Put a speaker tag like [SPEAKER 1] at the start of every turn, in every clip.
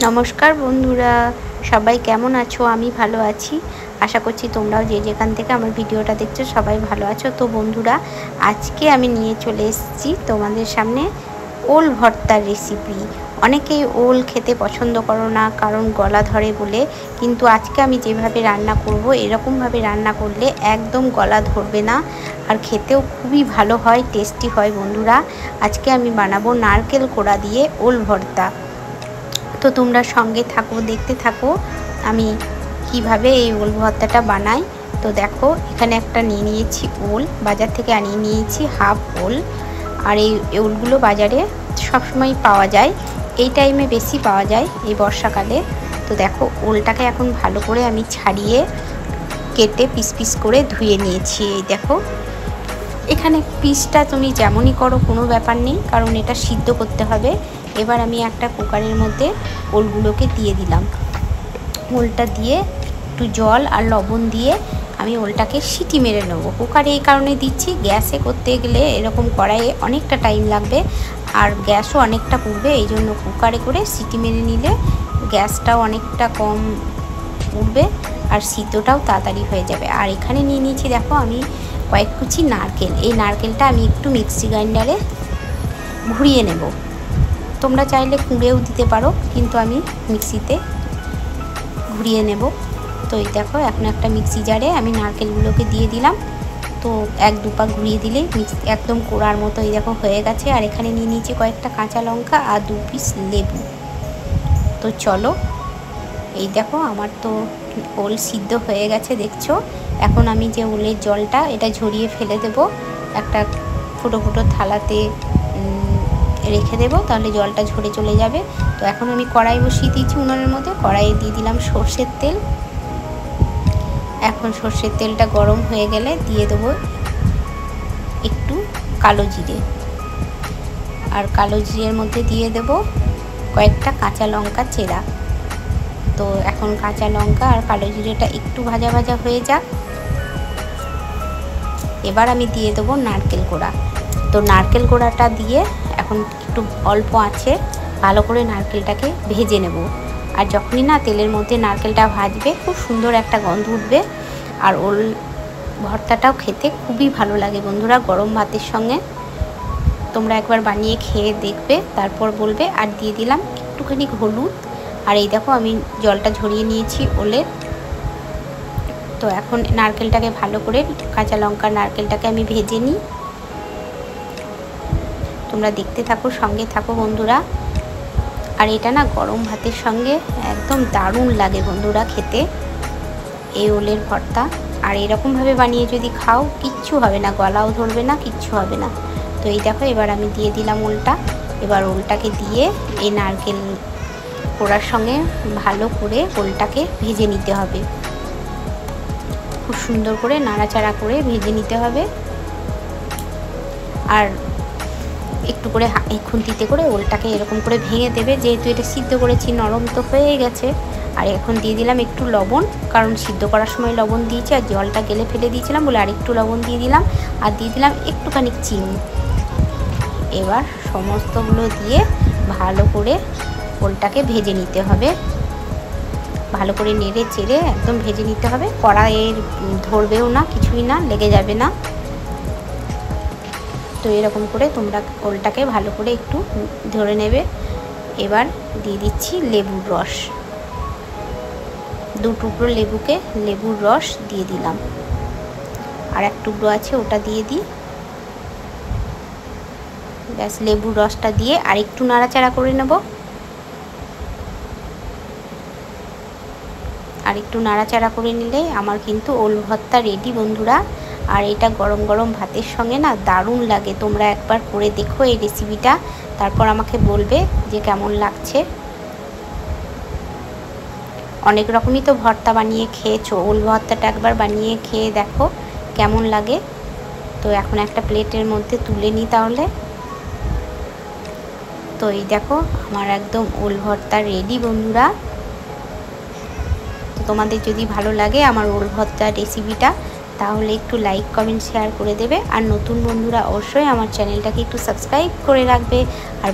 [SPEAKER 1] নমস্কার বন্ধুরা, সবাই কেমন আছো? আমি ভালো আছি। আশা করছি তোমরাও যে যেখান থেকে আমার ভিডিওটা দেখছো সবাই ভালো আছো। তো বন্ধুরা, আজকে আমি নিয়ে চলে এসেছি তোমাদের সামনে ওল ভর্তার রেসিপি। অনেকেই ওল খেতে পছন্দ করো না, কারণ গলা ধরে বলে, কিন্তু আজকে আমি যেভাবে রান্না করব এরকমভাবে রান্না করলে একদম গলা ধরবে না, আর খেতেও খুবই ভালো হয়, টেস্টি হয়। বন্ধুরা, আজকে আমি বানাবো নারকেল কোড়া দিয়ে ওল ভর্তা। তো তোমরা সঙ্গে থাকো, দেখতে থাকো আমি কিভাবে এই ওল ভর্তাটা বানাই। তো দেখো, এখানে একটা নিয়ে নিয়েছি ওল, বাজার থেকে আনিয়ে নিয়েছি হাফ ওল। আর এই ওলগুলো বাজারে সবসময় পাওয়া যায়, এই টাইমে বেশি পাওয়া যায়, এই বর্ষাকালে। তো দেখো, ওলটাকে এখন ভালো করে আমি ছাড়িয়ে কেটে পিস পিস করে ধুয়ে নিয়েছি। এই দেখো, এখানে পিসটা তুমি যেমনই করো কোনো ব্যাপার নেই, কারণ এটা সিদ্ধ করতে হবে। এবার আমি একটা কুকারের মধ্যে ওলগুলোকে দিয়ে দিলাম। ওলটা দিয়ে একটু জল আর লবণ দিয়ে আমি ওলটাকে সিটি মেরে নেবো। কুকারে এই কারণে দিচ্ছি, গ্যাসে করতে গেলে এরকম কড়াইয়ে অনেকটা টাইম লাগবে আর গ্যাসও অনেকটা পুড়বে। এই জন্য কুকারে করে সিটি মেরে নিলে গ্যাসটাও অনেকটা কম উঠবে আর সিদ্ধটাও তাড়াতাড়ি হয়ে যাবে। আর এখানে নিয়ে নিয়েছি দেখো আমি কয়েক কুচি নারকেল। এই নারকেলটা আমি একটু মিক্সি গ্রাইন্ডারে ঘুরিয়ে নেব। তোমরা চাইলে কুঁড়েও দিতে পারো, কিন্তু আমি মিক্সিতে ঘুরিয়ে নেব। তো এই দেখো, এখন একটা মিক্সি জারে আমি নারকেলগুলোকে দিয়ে দিলাম। তো এক দুপা ঘুরিয়ে দিলেই একদম কোড়ার মতো এই দেখো হয়ে গেছে। আর এখানে নিয়ে নিয়েছি কয়েকটা কাঁচা লঙ্কা আর 2 পিস লেবু। তো চলো, এই দেখো আমার তো ওল সিদ্ধ হয়ে গেছে দেখছো। এখন আমি যে ওলের জলটা এটা ঝরিয়ে ফেলে দেব, একটা ফুটো ফুটো থালাতে রেখে দেবো, তাহলে জলটা ঝরে চলে যাবে। তো এখন আমি কড়াই বসিয়ে দিয়েছি উনুনের মধ্যে, কড়াইয়ে দিয়ে দিলাম সর্ষের তেল। এখন সর্ষের তেলটা গরম হয়ে গেলে দিয়ে দেবো একটু কালো জিরে, আর কালো জিরের মধ্যে দিয়ে দেব কয়েকটা কাঁচা লঙ্কা চেরা। তো এখন কাঁচা লঙ্কা আর কালো জিরেটা একটু ভাজা ভাজা হয়ে যাক। এবার আমি দিয়ে দেবো নারকেল কোড়া। তো নারকেল কোড়াটা দিয়ে এখন একটু অল্প আঁচে ভালো করে নারকেলটাকে ভেজে নেব। আর যখনই না তেলের মধ্যে নারকেলটা ভাজবে, খুব সুন্দর একটা গন্ধ উঠবে। আর ওল ভর্তাটাও খেতে খুবই ভালো লাগে বন্ধুরা, গরম ভাতের সঙ্গে। তোমরা একবার বানিয়ে খেয়ে দেখবে, তারপর বলবে। আর দিয়ে দিলাম একটুখানি হলুদ। আর এই দেখো, আমি জলটা ঝরিয়ে নিয়েছি ওলের। তো এখন নারকেলটাকে ভালো করে, কাঁচা লঙ্কা নারকেলটাকে আমি ভেজে নিই। তোমরা দেখতে থাকো, সঙ্গে থাকো বন্ধুরা। আর এটা না গরম ভাতের সঙ্গে একদম দারুণ লাগে বন্ধুরা খেতে, এই ওলের ভর্তা। আর এরকমভাবে বানিয়ে যদি খাও, কিচ্ছু হবে না, গলাও ধরবে না, কিচ্ছু হবে না। তো এই দেখো, এবার আমি দিয়ে দিলাম ওলটা। এবার ওলটাকে দিয়ে এই নারকেল কোড়ার সঙ্গে ভালো করে ওলটাকে ভেজে নিতে হবে। খুব সুন্দর করে নাড়াচাড়া করে ভেজে নিতে হবে। আর একটু করে খুন্তিতে করে ওলটাকে এরকম করে ভেঙে দেবে, যেহেতু এটা সিদ্ধ করেছি, নরম তো হয়ে গেছে। আর এখন দিয়ে দিলাম একটু লবণ, কারণ সিদ্ধ করার সময় লবণ দিয়েছি আর জলটা গেলে ফেলে দিয়েছিলাম বলে আর একটু লবণ দিয়ে দিলাম। আর দিয়ে দিলাম একটুখানি চিনি। এবার সমস্তগুলো দিয়ে ভালো করে ওলটাকে ভেজে নিতে হবে, ভালো করে নেড়ে চেড়ে একদম ভেজে নিতে হবে। কড়াইয়ের ধরবেও না, কিছুই না, লেগে যাবে না। তো এরকম করে তোমরা ওলটাকে ভালো করে একটু ধরে নেবে। এবার দিয়ে দিচ্ছি লেবুর রস, 2 টুকরো লেবুর রস দিয়ে দিলাম। আর 1 টুকরো আছে, ওটা দিয়ে দিই। ব্যাস, লেবুর রসটা দিয়ে আর একটু নাড়াচাড়া করে নেব। আর একটু নাড়াচাড়া করে নিলে আমার কিন্তু ওল ভর্তা রেডি বন্ধুরা। আর এটা গরম গরম ভাতের সঙ্গে না দারুণ লাগে। তোমরা একবার করে দেখো এই রেসিপিটা, তারপর আমাকে বলবে যে কেমন লাগছে। অনেক রকমই তো ভর্তা বানিয়ে খেয়েছো, ওল ভর্তাটা একবার বানিয়ে খেয়ে দেখো কেমন লাগে। তো এখন একটা প্লেটের মধ্যে তুলে নিই তাহলে। তো এই দেখো, আমার একদম ওল ভর্তা রেডি বন্ধুরা। তো তোমাদের যদি ভালো লাগে আমার ওল ভর্তা রেসিপিটা, তাহলে একটু লাইক কমেন্ট শেয়ার করে দেবে। আর নতুন বন্ধুরা অবশ্যই আমার চ্যানেলটাকে একটু সাবস্ক্রাইব করে রাখবে, আর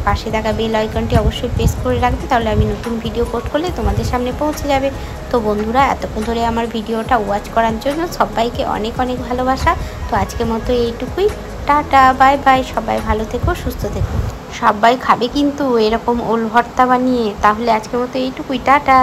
[SPEAKER 1] পাশে থাকা বেল আইকনটি অবশ্যই প্রেস করে রাখবে, তাহলে আমি নতুন ভিডিও পোস্ট করলে তোমাদের সামনে পৌঁছে যাবে। তো বন্ধুরা, এতক্ষণ ধরে আমার ভিডিওটা ওয়াচ করার জন্য সবাইকে অনেক অনেক ভালোবাসা। তো আজকের মতো এইটুকুই, টাটা, বাই বাই। সবাই ভালো থেকো, সুস্থ থেকো। সবাই খাবে কিন্তু এরকম ওল ভর্তা বানিয়ে। তাহলে আজকের মতো এইটুকুই, টাটা।